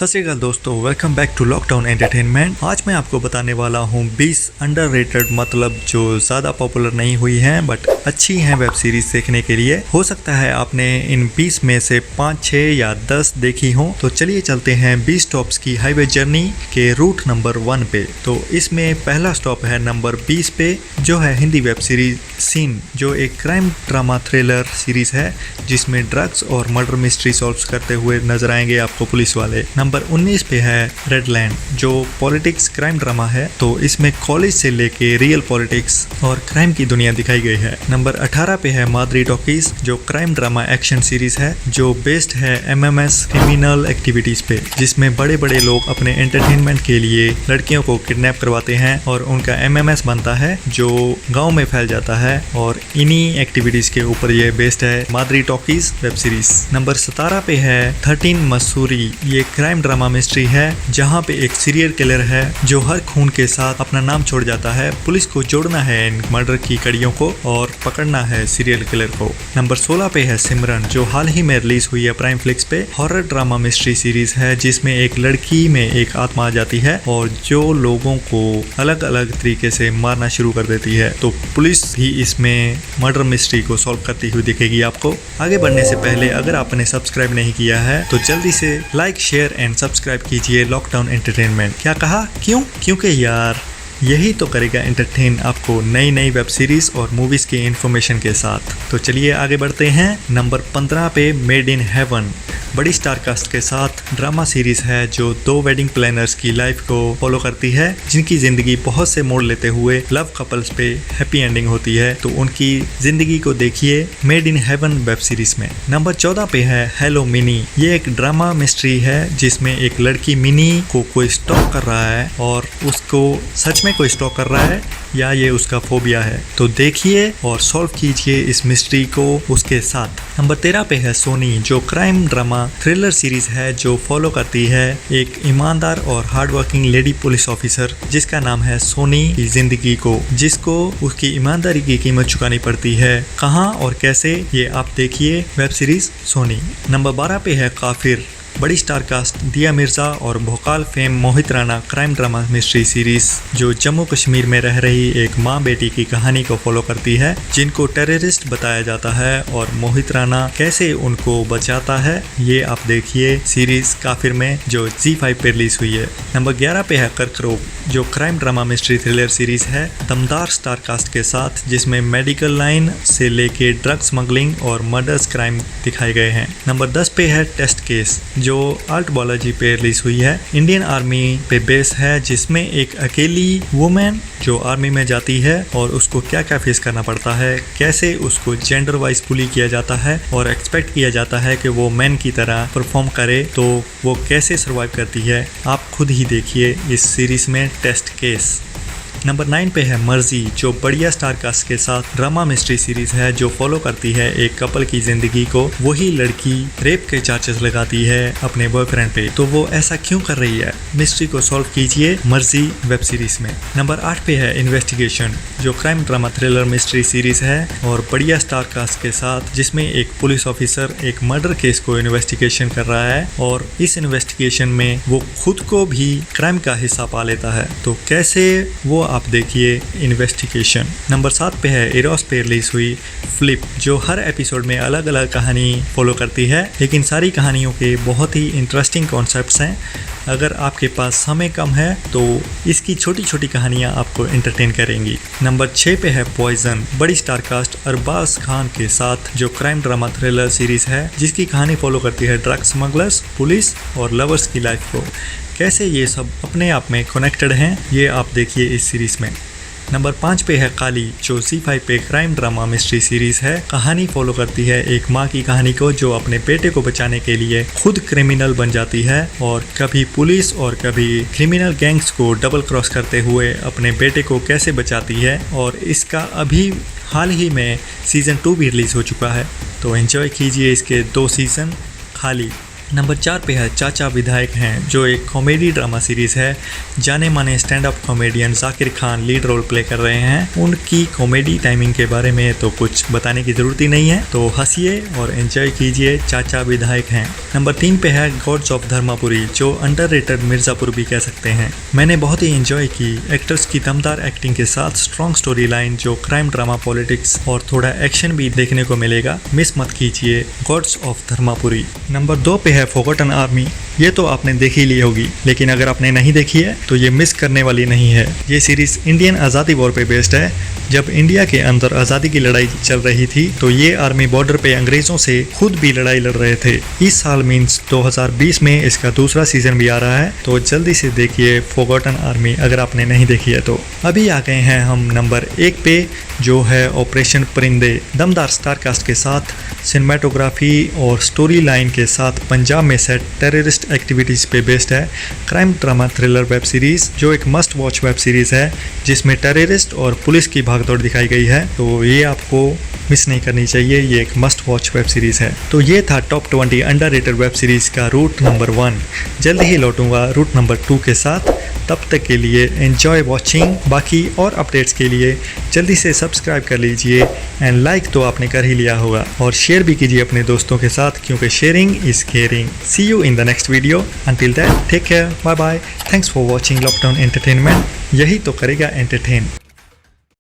सत श्री अकाल दोस्तों, welcome back to lockdown entertainment. आज मैं आपको बताने वाला हूँ 20 अंडररेटेड, मतलब जो ज़्यादा पॉपुलर नहीं हुई हैं बट अच्छी हैं वेब सीरीज देखने के लिए। हो सकता है आपने इन 20 में से 5, 6 या 10 देखी हो। तो चलिए चलते हैं 20 स्टॉप्स की हाईवे जर्नी के रूट नंबर 1 पे। तो इसमें पहला स्टॉप है नंबर 20 पे, जो है हिंदी वेब सीरीज सीन, जो एक क्राइम ड्रामा थ्रिलर सीरीज है जिसमें ड्रग्स और मर्डर मिस्ट्री सॉल्व करते हुए नजर आएंगे आपको पुलिस वाले। नंबर 19 पे है रेडलैंड, जो पॉलिटिक्स क्राइम ड्रामा है। तो इसमें कॉलेज से लेके रियल पॉलिटिक्स और क्राइम की दुनिया दिखाई गई है। नंबर 18 पे है मादरी टॉकीज, जो क्राइम ड्रामा एक्शन सीरीज है जो बेस्ड है एमएमएस क्रिमिनल एक्टिविटीज पे, जिसमें बड़े बड़े लोग अपने एंटरटेनमेंट के लिए लड़कियों को किडनैप करवाते हैं और उनका एमएमएस बनता है जो गाँव में फैल जाता है। और इन्हीं एक्टिविटीज के ऊपर ये बेस्ड है मादरी टॉकीज वेब सीरीज। नंबर 17 पे है 13 मसूरी। ये क्राइम ड्रामा मिस्ट्री है जहां पे एक सीरियल किलर है जो हर खून के साथ अपना नाम छोड़ जाता है। पुलिस को जोड़ना है इन मर्डर की कड़ियों को और पकड़ना है सीरियल किलर को। नंबर 16 पे है सिमरन, जो हाल ही में रिलीज हुई है प्राइम फ्लिक्स पे। हॉरर ड्रामा मिस्ट्री सीरीज है जिसमें एक लड़की में एक आत्मा आ जाती है और जो लोगों को अलग अलग तरीके से मारना शुरू कर देती है। तो पुलिस भी इसमें मर्डर मिस्ट्री को सॉल्व करती हुई दिखेगी आपको। आगे बढ़ने से पहले अगर आपने सब्सक्राइब नहीं किया है तो जल्दी से लाइक, शेयर एंड सब्सक्राइब कीजिए लॉकडाउन एंटरटेनमेंट। क्या कहा? क्योंकि यार यही तो करेगा एंटरटेन आपको नई नई वेब सीरीज और मूवीज के इंफॉर्मेशन के साथ। तो चलिए आगे बढ़ते हैं। नंबर 15 पे मेड इन हेवन, बड़ी स्टारकास्ट के साथ ड्रामा सीरीज है जो 2 वेडिंग प्लानर्स की लाइफ को फॉलो करती है, जिनकी जिंदगी बहुत से मोड़ लेते हुए लव कपल्स पे हैप्पी एंडिंग होती है। तो उनकी जिंदगी को देखिए made in heaven web series में। नंबर 14 पे है हेलो मिनी। ये एक ड्रामा मिस्ट्री है जिसमें एक लड़की मिनी को कोई स्टॉक कर रहा है और उसको सच में कोई स्टॉक कर रहा है या ये उसका फोबिया है। तो देखिए और सॉल्व कीजिए इस मिस्ट्री को उसके साथ। नंबर 13 पे है सोनी, जो क्राइम ड्रामा थ्रिलर सीरीज है जो फॉलो करती है एक ईमानदार और हार्डवर्किंग लेडी पुलिस ऑफिसर जिसका नाम है सोनी की जिंदगी को, जिसको उसकी ईमानदारी की कीमत चुकानी पड़ती है। कहाँ और कैसे, ये आप देखिए वेब सीरीज सोनी। नंबर 12 पे है काफिर, बड़ी स्टारकास्ट दिया मिर्जा और Bhaukaal fame Mohit Rana crime drama mystery series जो जम्मू कश्मीर में रह रही एक माँ बेटी की कहानी को फॉलो करती है, जिनको टेररिस्ट बताया जाता है और मोहित राणा कैसे उनको बचाता है। ये आप देखिए सीरीज काफिर में जो Zee5 पे रिलीज हुई है। नंबर 11 पे है कर्करोग, जो crime drama mystery thriller series है दमदार स्टारकास्ट के साथ, जिसमें मेडिकल लाइन से लेके ड्रग स्मगलिंग और मर्डर्स क्राइम दिखाए गए हैं। नंबर 10 पे है टेस्ट केस, जो आर्ट बालाजी पे रिलीज हुई है। इंडियन आर्मी पे बेस है जिसमें एक अकेली वुमेन जो आर्मी में जाती है और उसको क्या क्या फेस करना पड़ता है, कैसे उसको जेंडर वाइज बुली किया जाता है और एक्सपेक्ट किया जाता है कि वो मैन की तरह परफॉर्म करे, तो वो कैसे सर्वाइव करती है। आप खुद ही देखिए इस सीरीज में टेस्ट केस। नंबर 9 पे है मर्जी, जो बढ़िया स्टारकास्ट के साथ ड्रामा मिस्ट्री सीरीज है जो फॉलो करती है एक कपल की जिंदगी को। वही लड़की रेप के चार्जेस लगाती है अपने बॉयफ्रेंड पे, तो वो ऐसा क्यों कर रही है, मिस्ट्री को सॉल्व कीजिए मर्जी वेब सीरीज में। नंबर 8 पे है इन्वेस्टिगेशन, जो crime drama thriller mystery series है और बढ़िया स्टारकास्ट के साथ, जिसमें एक पुलिस ऑफिसर एक मर्डर केस को इन्वेस्टिगेशन कर रहा है और इस इन्वेस्टिगेशन में वो खुद को भी क्राइम का हिस्सा पा लेता है। तो कैसे, वो आप देखिए इन्वेस्टिगेशन। नंबर 7 पे है इरोस पे रिलीज हुई फ्लिप, जो हर एपिसोड में अलग अलग कहानी फॉलो करती है, लेकिन सारी कहानियों के बहुत ही इंटरेस्टिंग कॉन्सेप्ट्स हैं। अगर आपके पास समय कम है तो इसकी छोटी छोटी कहानियां आपको एंटरटेन करेंगी। नंबर 6 पे है पॉइजन, बड़ी स्टारकास्ट अरबाज खान के साथ, जो क्राइम ड्रामा थ्रिलर सीरीज है जिसकी कहानी फॉलो करती है ड्रग स्मगलर्स, पुलिस और लवर्स की लाइफ को। कैसे ये सब अपने आप में कनेक्टेड हैं, ये आप देखिए इस सीरीज में। नंबर 5 पे है काली, जो Zee5 पे क्राइम ड्रामा मिस्ट्री सीरीज है। कहानी फॉलो करती है एक माँ की कहानी को जो अपने बेटे को बचाने के लिए खुद क्रिमिनल बन जाती है और कभी पुलिस और कभी क्रिमिनल गैंग्स को डबल क्रॉस करते हुए अपने बेटे को कैसे बचाती है। और इसका अभी हाल ही में सीज़न 2 भी रिलीज़ हो चुका है, तो एंजॉय कीजिए इसके 2 सीज़न खाली। नंबर 4 पे है चाचा विधायक हैं, जो एक कॉमेडी ड्रामा सीरीज है। जाने माने stand up comedian Zakir Khan lead role play कर रहे हैं। उनकी कॉमेडी टाइमिंग के बारे में तो कुछ बताने की ज़रूरत ही नहीं है, तो हंसिए और एंजॉय कीजिए। चाचा विधायक हैं। नंबर 3 पे है गॉड्स ऑफ धर्मापुरी, जो अंडररेटेड मिर्ज़ापुर भी कह सकते हैं। मैंने बहुत ही एंजॉय की। एक्टर्स की दमदार एक्टिंग के साथ स्ट्रॉन्ग स्टोरी लाइन, जो क्राइम ड्रामा, पॉलिटिक्स और थोड़ा एक्शन भी देखने को मिलेगा। मिस मत कीजिए गॉड्स ऑफ धर्मापुरी। नंबर 2 पे है फॉरगॉटन आर्मी। ये तो आपने देख ही ली होगी, लेकिन अगर आपने नहीं देखी है तो ये मिस करने वाली नहीं है। ये सीरीज इंडियन आज़ादी वॉर पे बेस्ड है। जब इंडिया के अंदर आज़ादी की लड़ाई चल रही थी तो ये आर्मी बॉर्डर पे अंग्रेज़ों से खुद भी लड़ाई लड़ रहे थे। इस साल मीन्स 2020 में इसका दूसरा सीजन भी आ रहा है, तो जल्दी से देखिए फॉरगॉटन आर्मी अगर आपने नहीं देखी है तो। अभी आ गए हैं हम नंबर 1 पे, जो है ऑपरेशन परिंदे। दमदार स्टारकास्ट के साथ, सिनेमाटोग्राफी और स्टोरी लाइन के साथ पंजाब में सेट टेररिस्ट एक्टिविटीज़ पे बेस्ड है। Crime drama thriller web series, जो एक मस्ट वॉच वेब सीरीज़ है, जिसमें टेररिस्ट और पुलिस की भागदौड़ दिखाई गई है। तो ये आपको मिस नहीं करनी चाहिए, ये एक मस्ट वॉच वेब सीरीज़ है। तो ये था टॉप 20 अंडररेटेड वेब सीरीज़ का रूट नंबर 1। जल्द ही लौटूंगा रूट नंबर 2 के साथ। तब तक के लिए एंजॉय वॉचिंग। बाकी और अपडेट्स के लिए जल्दी से सब्सक्राइब कर लीजिए एंड लाइक तो आपने कर ही लिया होगा, और शेयर भी कीजिए अपने दोस्तों के साथ, क्योंकि sharing is caring. See you in the next video. Until that take care, bye bye. Thanks for watching lockdown entertainment. यही तो करेगा एंटरटेन।